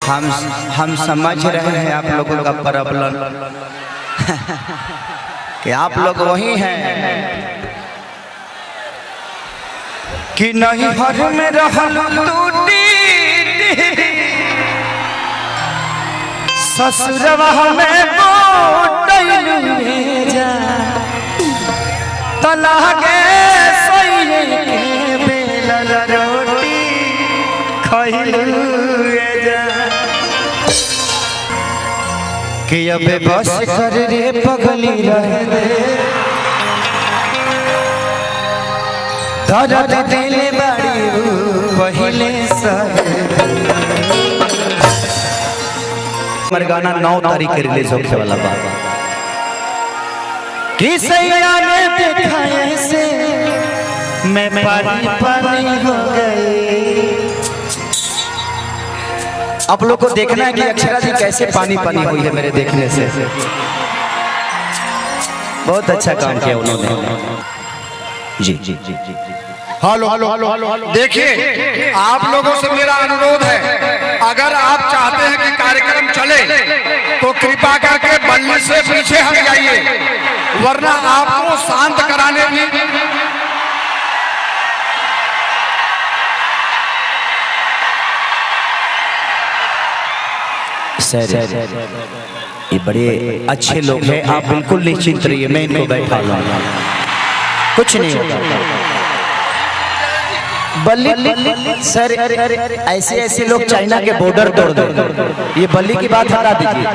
हम समझ रहे हैं आप लोगों का प्रॉब्लम कि आप लोग वही हैं कि नहीं हर में रहल टूटी ससुरवा में बोटैलू जा तलागे सैये के बेलल रोटी खइलू जा कि अब बस कर रे पगली रहे दे दर्द दिले बड़ी पहले मरगाना 9 तारीख के रिलीज होने वाला बाबा कि सैया ने देखा ऐसे मैं पानी पानी हो गई। आप लोग को देखना है कि अक्षरा जी कैसे पानी पानी हुई है मेरे देखने से। बहुत अच्छा काम किया उन्होंने। जी जी जी जी हेलो हेलो हेलो देखिए, आप लोगों से मेरा अनुरोध है, अगर आप चाहते हैं कि कार्यक्रम चले तो कृपा करके बल्ले से पीछे हट जाइए, वरना आपको शांत कराने भी ये बड़े अच्छे लोग हैं, आप बिल्कुल निश्चिंत रहिए, मैं इनको बैठा लूंगा, कुछ नहीं होगा। बल्ली सर ऐसे ऐसे लोग चाइना के बॉर्डर तोड़ दो, ये बल्ली की बात हटा दीजिए।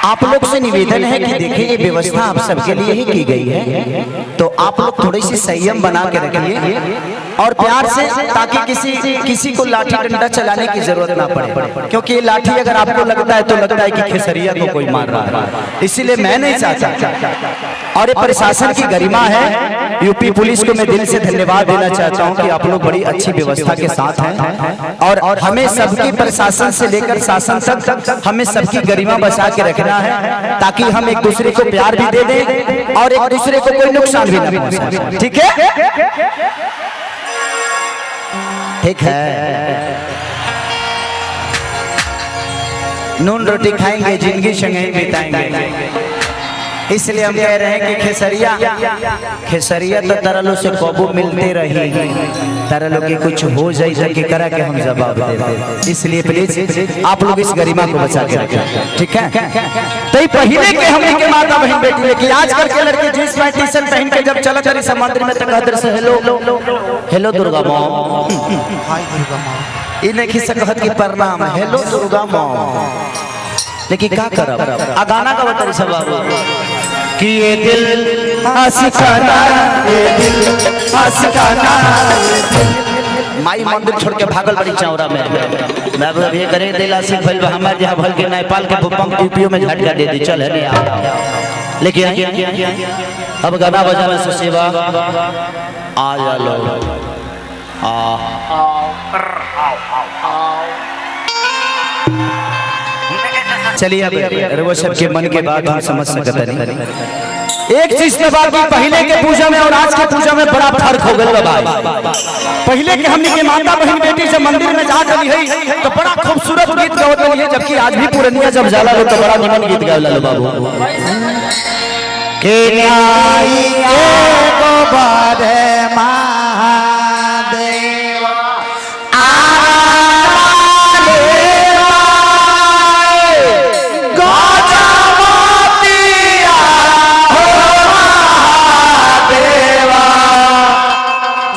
आप लोग से निवेदन है कि देखिए ये व्यवस्था आप सबके लिए ही की गई है, तो आप लोग थोड़ी सी संयम बना के रखिए और प्यार से, ताकि किसी को लाठी डंडा चलाने की जरूरत ना पड़े, क्योंकि ये लाठी अगर आपको लगता है तो लगता है कि खेसरिया को कोई मार रहा है, इसीलिए मैं नहीं चाहता। और ये प्रशासन की गरिमा है, यूपी पुलिस को मैं दिल से धन्यवाद देना चाहता हूँ कि आप लोग बड़ी अच्छी व्यवस्था के साथ हैं और हमें सबकी, प्रशासन से लेकर शासन तक हमें सबकी गरिमा बचा के रखना है, ताकि हम एक दूसरे को प्यार भी दे दें और एक दूसरे को कोई नुकसान भी न पहुंचाए। ठीक है, ठीक है। नून रोटी खाएंगे, जिंदगी संगे बिताएंगे, इसलिए हम कह रहे हैं कि खेसरिया तो तरलों से कबू मिलते रही, तरलों की कुछ हो जाए तो करा के हम जवाब दे, इसलिए प्लीज आप लोग इस गरिमा को बचा के रखें। ठीक है, तो पहले के हमने के माता बहन बेटी लेकिन आजकल के लड़के जींस पैंट टी शर्ट पहन के जब चला चली समुद्र में तक हदर से हेलो दुर्गा माँ, हाय दुर्गा माँ, इन्हें की सकहत की प्रणाम, हेलो दुर्गा माँ। लेकिन क्या करब, गाना का बता सब कि ये दिल आशिकाना, ये दिल आशिकाना, माई मंदिर छोड़ के भागल बड़ी चौरा में, मैं अब ये करे दिल आशिक भइल बा, हमार जहां भल के नेपाल के भूकंप यूपीओ में झटका दे दी, चल है नहीं। लेकिन अब गाना बजाने से सेवा आ जा लो, चलिए अब वो सबके मन के बात हम समझ सकते नहीं। एक चीज में बात की, पहले के पूजा में और आज के पूजा में बड़ा फर्क हो गया भाई। पहले के हमने के माता बहन बेटी से मंदिर में जा रही है तो बड़ा खूबसूरत गीत गावत रही है, जबकि आज भी पुरनिया जब जाला लो तो बड़ा निमन गीत गावला लो बाबू के न्याई को बारे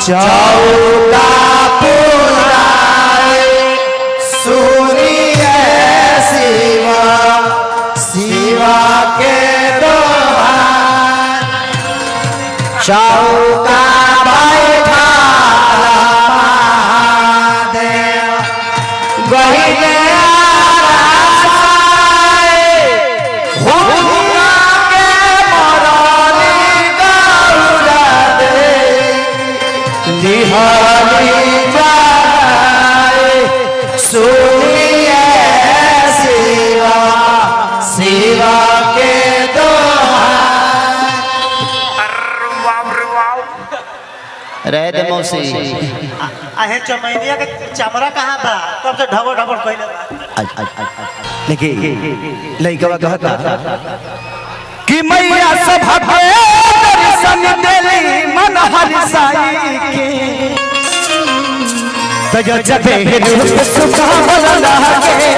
चौका पुराए सूर्य शिवा, शिवा के दोहार चौका बैठा महादेव गहिले रह दे मौसी। आहे चमैनिया के चमड़ा कहाँ बा तब से ढबड़ ढबड़ कइले बा। लेकिन लइकवा कहता कि मैया सभा के दर्शन देली मन हरसाई के तजो जबे रूप सुखावल लागे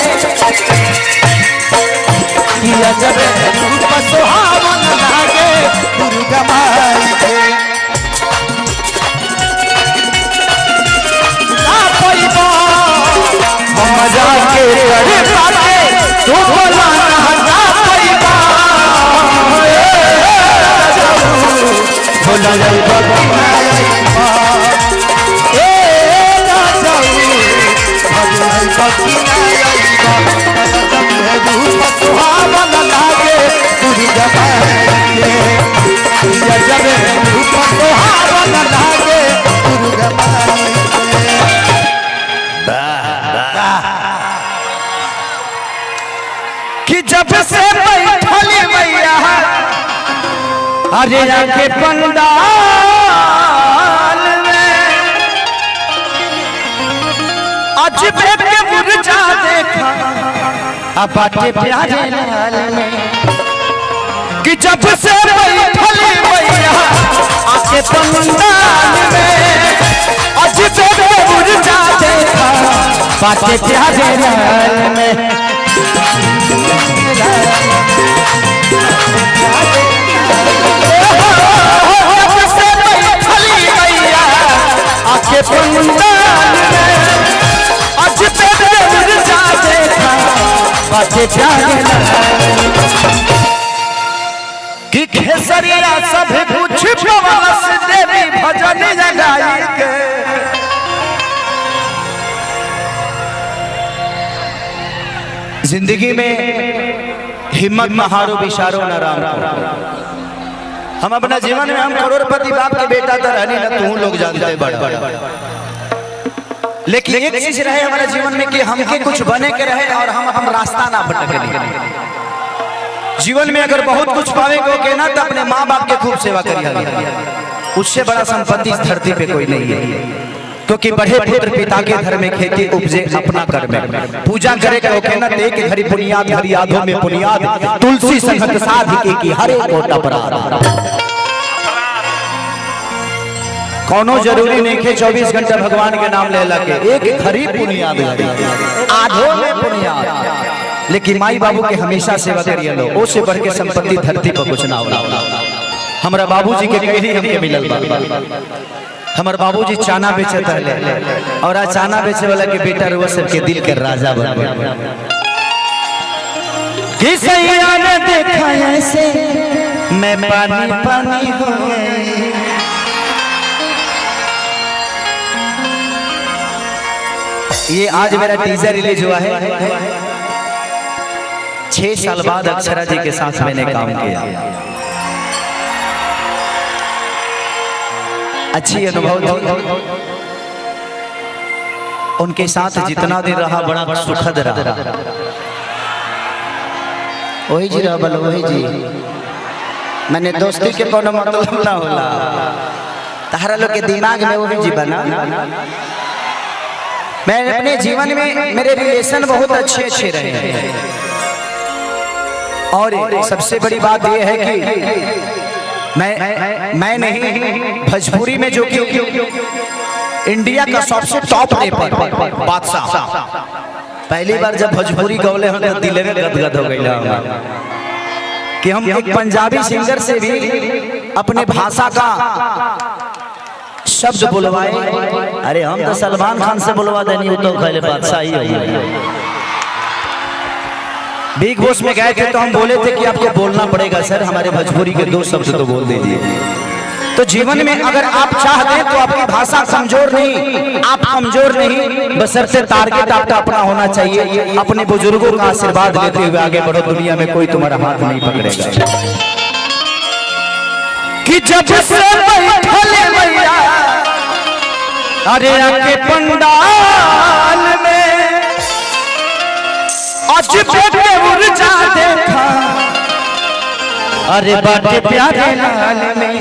किया जबे रूप सुहावन लागे दुर्गा माई के मजा के करे पाके तू बोला ना पैबा भोला जल भगवान ए ना जाऊ भगवान भक्ति रूप सुहावन लागे दुर्गा माई के जब रूप सुहावन लागे दुर्गा माई कि जब से बैठली मैया अरे आके पंडाल में अजबे के मुरझा देखा अब बाटे प्यारे लाल में कि जब से बैठली मैया आके पंडाल में अजबे के मुरझा देखा बाटे प्यारे लाल में आके पंडाल में अजबे मुरझा देखा बाटे प्यारे कि खेसरिया सब कुछ पवस देवी भजन जगाई के जिंदगी में हिम्मत महारो बिशारो न राम को। हम अपना जीवन में हम करोड़पति बाप के बेटा तो रहनी ना तू लोग जानते बड़ा लेकिन एक चीज रहे हमारे जीवन में कि हमके कुछ बने के रहे और हम रास्ता ना भटके। जीवन में अगर बहुत कुछ पावे को ना तो अपने माँ बाप के खूब सेवा करिए, उससे बड़ा संपत्ति इस धरती पे कोई नहीं है। क्योंकि बड़े पुत्र पिता के घर में खेती उपजे अपना कर में पूजा करे के ना एक घड़ी बुनियाद हरि यादों में बुनियाद तुलसी संगत साध की हरे कोटा अपराध। कोनो जरूरी नहीं के 24 घंटा भगवान के नाम ले लगे एक घड़ी बुनियाद आधो में बुनियाद, लेकिन माई बाबू के हमेशा सेवा करिए लो। उससे बढ़ के संपत्ति धरती पर कुछ ना होला। हमारा बाबूजी के कही हमके मिलल बा। हमारे बाबूजी चाना बेचत है और आज चाना बेचे वाला के बेटा रुआ सबके दिल के राजा बन गया। किसैया ने देखा ऐसे मैं पानी पानी हो गई। ये आज मेरा टीजर रिलीज हुआ है। 6 साल बाद अक्षरा जी के साथ मैंने काम किया। अच्छी अनुभव थी। उनके साथ जितना दिन रहा बड़ा सुखद रहा। वही जी रहा बल वही जी। मैंने दोस्ती के कोनो मतलब ना होला। तारा लोग के दिमाग में वही जी बना। मैं अपने जीवन में मेरे रिलेशन बहुत अच्छे रहे हैं। और सबसे बड़ी बात यह है कि मैं नहीं भोजपुरी में जो कि इंडिया का सबसे टॉप रैपर बादशाह, पहली बार जब भोजपुरी गौले हम तो दिल में गदगद हो गया कि हम एक पंजाबी सिंगर से भी अपने भाषा का शब्द बुलवाए। अरे हम तो सलमान खान से बुलवा देनी हो तो पहले बादशाह ही है। बिग बॉस में गए थे तो हम बोले थे कि आपको बोलना पड़ेगा सर, हमारे भोजपुरी के 2 शब्द तो बोल दीजिए। तो जीवन में अगर आप चाहते तो आपकी भाषा कमजोर नहीं, आप कमजोर नहीं, बशर्ते टारगेट आपका अपना होना चाहिए। अपने बुजुर्गों का आशीर्वाद लेते हुए आगे बढ़ो। दुनिया में कोई तुम्हारा हाथ नहीं पकड़ेगा। कि जब से बैठले मैया अरे आके पंडाल में अजबे के मुरझा देखा अरे बाटे प्यारे लाल में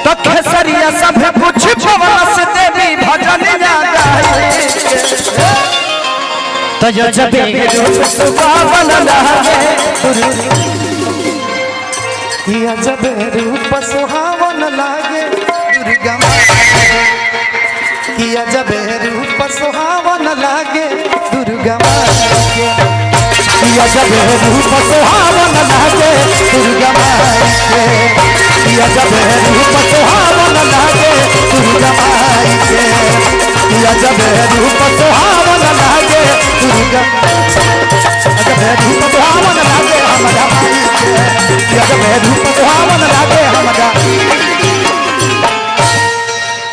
तो खेसरिया सब कुछ पवस देवी तजबे रूप सुहावन लागे किया जब रूप सुहावन लागे दुर्गा माई किया जब रूप सुहावन लागे दुर्गा माई किया जब रूप सुहावन लागे दुर्गा माई किया जब रूप सुहावन लागे दुर्गा माई किया जब रूप सुहावन लागे दुर्गा जब रूप सुहावन लागे हमारा माई किया जब रूप सुहावन लागे हमारा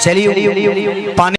चलिए पानी